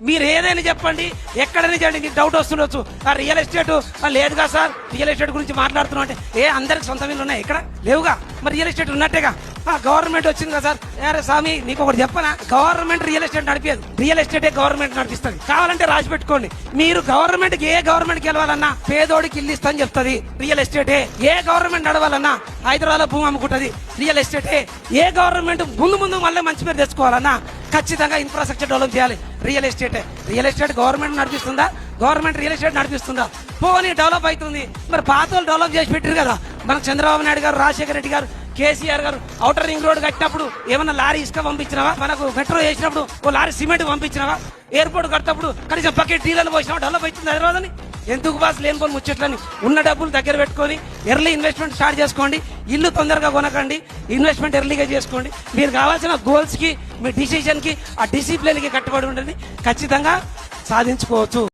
మీరు ఏదైనా చెప్పండి, ఎక్కడైనా చేయండి. మీకు డౌట్ వస్తుండొచ్చు, ఆ రియల్ ఎస్టేట్ లేదుగా సార్, రియల్ ఎస్టేట్ గురించి మాట్లాడుతున్నాం అంటే అందరికి సొంత ఇల్లు ఉన్నాయి, ఇక్కడ లేవుగా, మరి రియల్ ఎస్టేట్ ఉన్నట్టేగా. గవర్నమెంట్ వచ్చింది కదా సార్. అరే స్వామి, నీకు ఒకటి చెప్పనా, గవర్నమెంట్ రియల్ ఎస్టేట్ నడిపేది, రియల్ ఎస్టేటే గవర్నమెంట్ నడిపిస్తుంది. కావాలంటే రాసి పెట్టుకోండి. మీరు గవర్నమెంట్ ఏ గవర్నమెంట్ గెలవాలన్నా పేదోడికి ఇల్లు ఇస్తా అని చెప్తుంది రియల్ ఎస్టేటే. ఏ గవర్నమెంట్ నడవాలన్నా హైదరాబాద్ లో భూమి అమ్ముకుంటది రియల్ ఎస్టేటే. ఏ గవర్నమెంట్ ముందు మళ్ళీ మంచి పేరు తెచ్చుకోవాలన్నా ఖచ్చితంగా ఇన్ఫ్రాస్ట్రక్చర్ డెవలప్ చేయాలి రియల్ ఎస్టేటే. రియల్ ఎస్టేట్ గవర్నమెంట్ నడిపిస్తుందా? గవర్నమెంట్ రియల్ ఎస్టేట్ నడిపిస్తుందా? పోనీ డెవలప్ అవుతుంది. మరి పాత వాళ్ళు డెవలప్ చేసి పెట్టారు కదా. మన చంద్రబాబు నాయుడు గారు, రాజశేఖర రెడ్డి గారు, కేసీఆర్ గారు ఔటర్ రింగ్ రోడ్ కట్టినప్పుడు ఏమన్నా లారీ ఇసుక పంపించినావా? మనకు మెట్రో చేసినప్పుడు ఓ లారీ సిమెంట్ పంపించినావా? ఎయిర్పోర్ట్ కట్టినప్పుడు కనీసం బకెట్ నీళ్ళని పోసినావా? డెవలప్ అవుతుంది హైదరాబాద్ అని. ఎందుకు బాస్ లేనిపోని ముచ్చట్లని? ఉన్న డబ్బులు దగ్గర పెట్టుకొని ఎర్లీ ఇన్వెస్ట్మెంట్ స్టార్ట్ చేసుకోండి. ఇల్లు తొందరగా కొనకండి, ఇన్వెస్ట్మెంట్ ఎర్లీగా చేసుకోండి. మీరు కావాల్సిన గోల్స్ కి, మీ డిసిజన్ కి, ఆ డిసిప్లిన్ కి కట్టుబడి ఉండండి. ఖచ్చితంగా సాధించుకోవచ్చు.